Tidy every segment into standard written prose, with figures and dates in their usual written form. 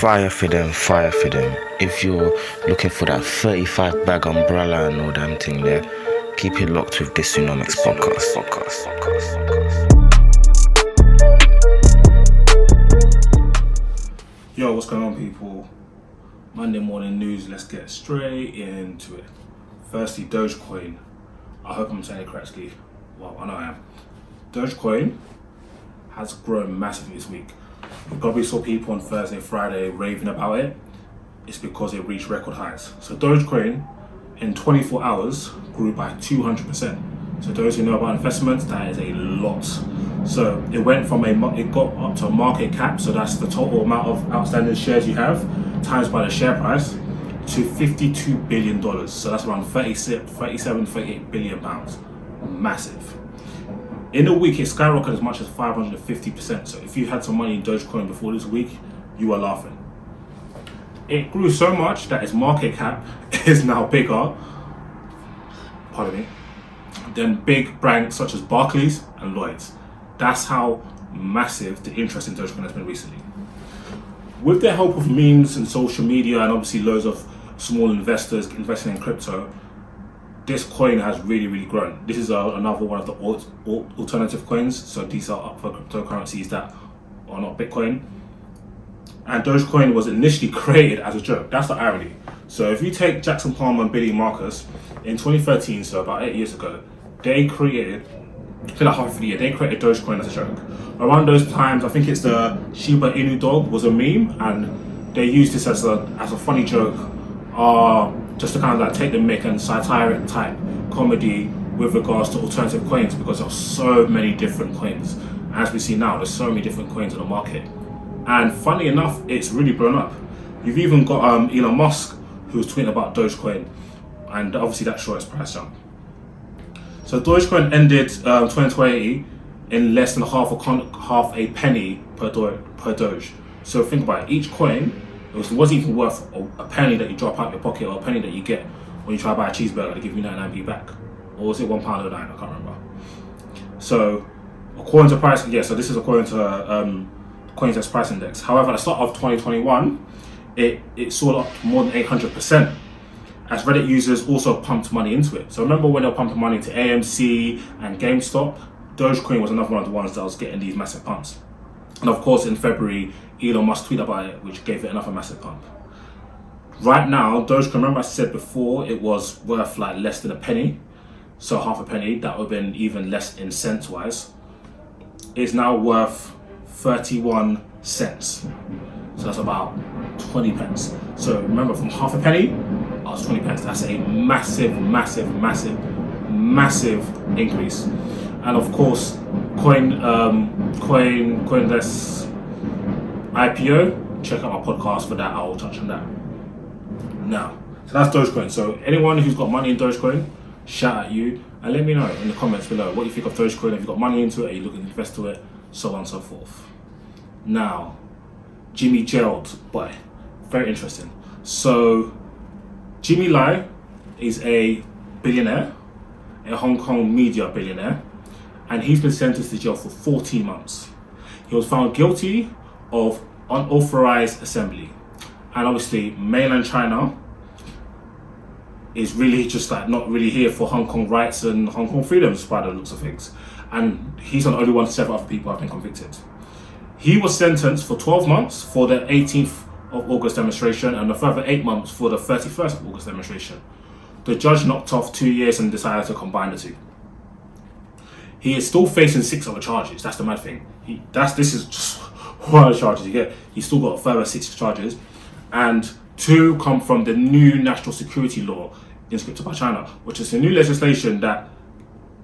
Fire for them, fire for them. If you're looking for that 35 bag umbrella and all damn thing there, keep it locked with this Tsunomics podcast. Yo, what's going on, people? Monday morning news, let's get straight into it. Firstly, Dogecoin. I hope I'm saying it correctly. Well, I know I am. Dogecoin has grown massively this week. We probably saw people on Thursday, Friday raving about it. It's because it reached record highs. So Dogecoin in 24 hours grew by 200%. So those who know about investments, that is a lot. So it went from it got up to a market cap, so that's the total amount of outstanding shares you have, times by the share price, to $52 billion. So that's around 38 billion pounds. Massive. In a week, it skyrocketed as much as 550%. So if you had some money in Dogecoin before this week, you are laughing. It grew so much that its market cap is now bigger, pardon me, than big banks such as Barclays and Lloyds. That's how massive the interest in Dogecoin has been recently. With the help of memes and social media and obviously loads of small investors investing in crypto, this coin has really grown. This is another one of the alternative coins. So these are up for cryptocurrencies that are not Bitcoin. And Dogecoin was initially created as a joke. That's the irony. So if you take Jackson Palmer and Billy Marcus in 2013, so about 8 years ago, they created, for like half of the year, they created Dogecoin as a joke. Around those times, I think it's the Shiba Inu dog was a meme, and they used this as a funny joke, just to kind of like take the mick and satiric type comedy with regards to alternative coins, because there are so many different coins. As we see now, there's so many different coins in the market. And funny enough, it's really blown up. You've even got Elon Musk, who's tweeting about Dogecoin, and obviously that short its price jump. So Dogecoin ended 2020 in less than half a penny per Doge. So think about it, each coin, it wasn't even worth a penny that you drop out your pocket, or a penny that you get when you try to buy a cheeseburger. They give you 99p back. Or was it £1.09? I can't remember. So according to price, so this is according to CoinDesk price index. However, at the start of 2021, it soared up more than 800%. As Reddit users also pumped money into it. So remember when they were pumping money into AMC and GameStop? Dogecoin was another one of the ones that was getting these massive pumps. And of course, in February, Elon Musk tweeted about it, which gave it another massive pump. Right now, Dogecoin, remember I said before, it was worth like less than a penny. So half a penny, that would have been even less in cents wise. It's now worth 31 cents. So that's about 20 pence. So remember, from half a penny, that was 20 pence. That's a massive increase. And of course, CoinDesk IPO, check out my podcast for that. I will touch on that now. So that's Dogecoin. So anyone who's got money in Dogecoin, shout at you and let me know in the comments below what you think of Dogecoin. Have you got money into it? Are you looking to invest to it? So on and so forth. Now, Jimmy Gerald, boy, very interesting. So Jimmy Lai is a billionaire, a Hong Kong media billionaire, and he's been sentenced to jail for 14 months. He was found guilty of unauthorized assembly. And obviously, mainland China is really just like not really here for Hong Kong rights and Hong Kong freedoms by the looks of things. And he's not the only one, several other people have been convicted. He was sentenced for 12 months for the 18th of August demonstration and a further 8 months for the 31st of August demonstration. The judge knocked off 2 years and decided to combine the two. He is still facing 6 other charges. That's the mad thing. This is just one of the charges you get. He's still got a further 6 charges, and 2 come from the new national security law inscripted by China, which is a new legislation that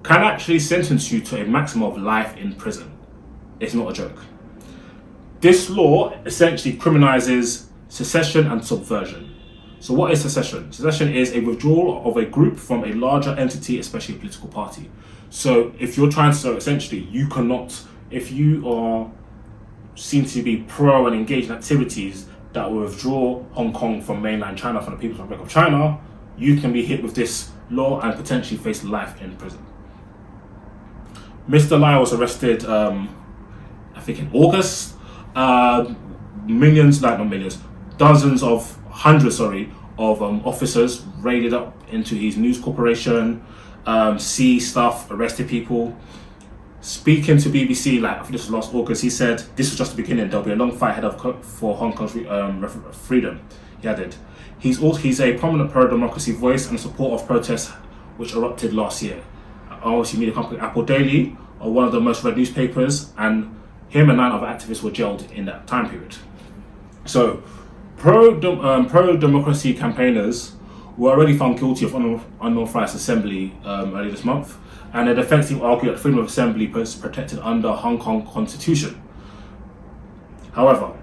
can actually sentence you to a maximum of life in prison. It's not a joke. This law essentially criminalizes secession and subversion. So what is secession? Secession is a withdrawal of a group from a larger entity, especially a political party. So if you're trying to, so essentially you cannot, if you are seen to be pro and engage in activities that will withdraw Hong Kong from mainland China, from the People's Republic of China, you can be hit with this law and potentially face life in prison. Mr. Lai was arrested, I think in August. hundreds, of officers raided up into his news corporation, seized stuff, arrested people. Speaking to BBC, like I think this was last August, he said this was just the beginning. There'll be a long fight ahead for Hong Kong's freedom. He added, he's a prominent pro-democracy voice and support of protests which erupted last year. Obviously, media company Apple Daily are one of the most read newspapers, and him and 9 other activists were jailed in that time period. So, pro-democracy campaigners were already found guilty of unauthorized assembly earlier this month, and the defense team argued that freedom of assembly is protected under Hong Kong Constitution. However,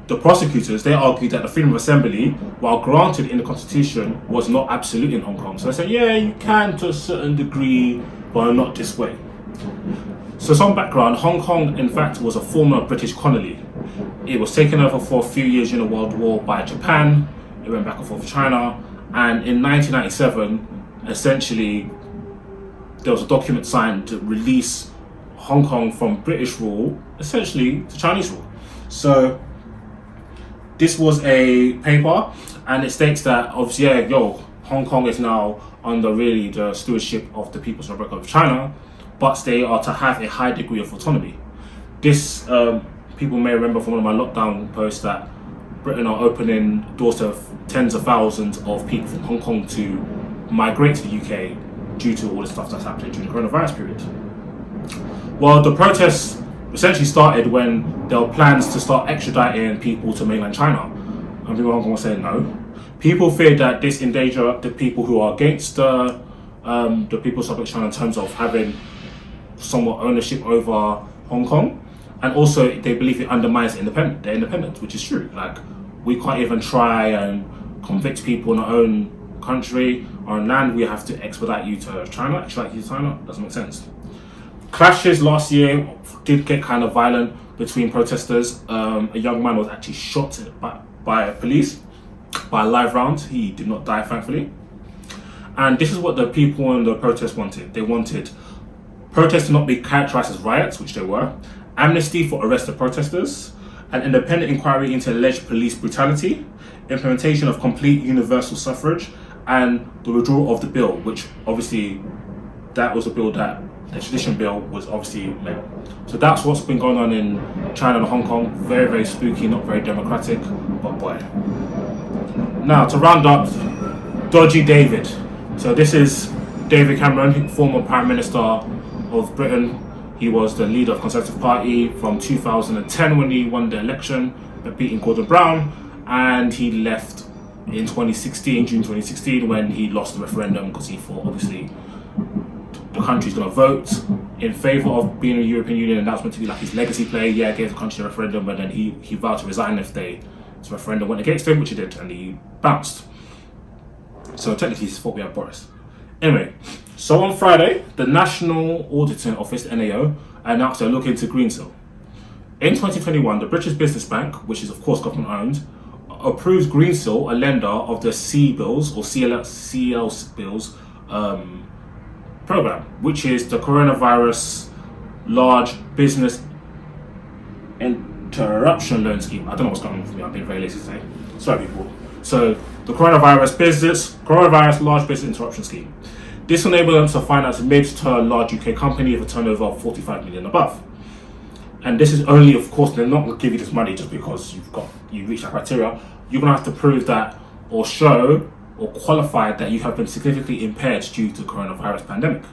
the prosecutors, they argued that the freedom of assembly, while granted in the Constitution, was not absolute in Hong Kong. So they said, yeah, you can to a certain degree, but not this way. So some background, Hong Kong in fact was a former British colony. It was taken over for a few years during the World War by Japan. It went back and forth to China. And in 1997, essentially, there was a document signed to release Hong Kong from British rule, essentially to Chinese rule. So this was a paper, and it states that obviously, Hong Kong is now under really the stewardship of the People's Republic of China, but they are to have a high degree of autonomy. This, people may remember from one of my lockdown posts that Britain are opening doors to tens of thousands of people from Hong Kong to migrate to the UK due to all the stuff that's happening during the coronavirus period. Well, the protests essentially started when there were plans to start extraditing people to mainland China. And people in Hong Kong were saying no. People feared that this endangered the people who are against the People's Republic of China in terms of having somewhat ownership over Hong Kong. And also, they believe it undermines their independence, which is true. Like, we can't even try and convict people in our own country, our own land. We have to extradite you to China. Doesn't make sense. Clashes last year did get kind of violent between protesters. A young man was actually shot by police by a live round. He did not die, thankfully. And this is what the people in the protest wanted. They wanted protests to not be characterized as riots, which they were, amnesty for arrested protesters, an independent inquiry into alleged police brutality, implementation of complete universal suffrage, and the withdrawal of the bill, which obviously that was a bill that the extradition bill was obviously met. So that's what's been going on in China and Hong Kong. Very, very spooky, not very democratic, but boy. Now, to round up, Dodgy David. So this is David Cameron, former Prime Minister of Britain. He was the leader of the Conservative Party from 2010 when he won the election, beating Gordon Brown, and he left in June 2016, when he lost the referendum because he thought, obviously, the country's going to vote in favour of being in the European Union, and that was meant to be like his legacy play. Yeah, gave the country a referendum, but then he vowed to resign if this referendum went against him, which he did, and he bounced. So technically, he thought we had Boris. Anyway, so on Friday, the National Auditing Office, the NAO, announced they're looking into Greensill. In 2021, the British Business Bank, which is of course government owned, approved Greensill, a lender of the C-bills or CL bills program, which is the coronavirus large business interruption loan scheme. I don't know what's going on with me. I've been very lazy today. Sorry, people. So the coronavirus large business interruption scheme. This will enable them to finance mid to large UK company with a turnover of 45 million above. And this is only, of course, they're not going to give you this money just because you reach that criteria. You're going to have to prove that or show or qualify that you have been significantly impaired due to the coronavirus pandemic.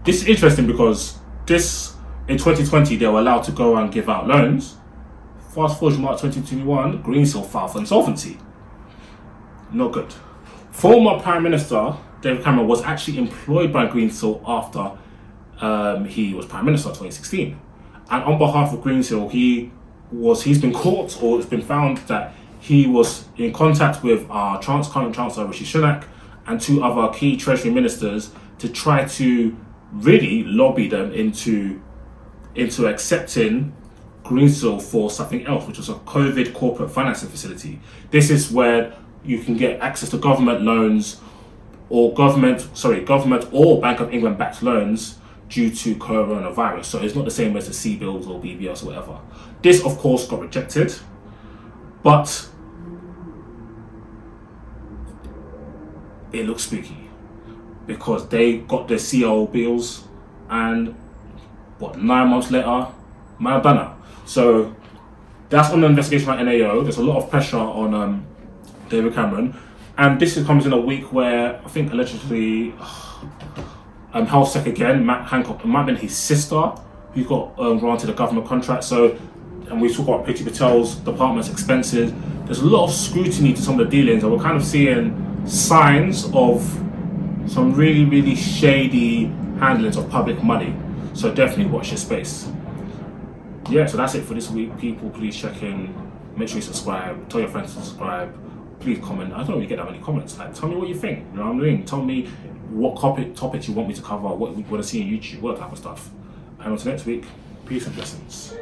This is interesting because in 2020 they were allowed to go and give out loans. Fast forward to March 2021, Greensill filed for insolvency. Not good. Former Prime Minister David Cameron was actually employed by Greensill after he was Prime Minister in 2016. And on behalf of Greensill, he's been caught, or it's been found that he was in contact with our current Chancellor Rishi Sunak and 2 other key Treasury ministers to try to really lobby them into accepting Greensill for something else, which was a COVID corporate financing facility. This is where you can get access to government loans or government or Bank of England backed loans due to coronavirus. So it's not the same as the C bills or BBS or whatever. This, of course, got rejected, but it looks spooky because they got their CO bills, and 9 months later, man, done it. So that's on the investigation by NAO. There's a lot of pressure on David Cameron, and this comes in a week where I think allegedly Health Sec again, Matt Hancock, it might have been his sister who got granted a government contract. So, and we talk about Priti Patel's department's expenses. There's a lot of scrutiny to some of the dealings, and we're kind of seeing signs of some really, really shady handlings of public money. So definitely watch your space. Yeah, so that's it for this week. People, please check in. Make sure you subscribe. Tell your friends to subscribe. Please comment. I don't really get that many comments. Like, tell me what you think. You know what I mean? Tell me what topics you want me to cover, what you want to see on YouTube, all that type of stuff. And until next week, peace and blessings.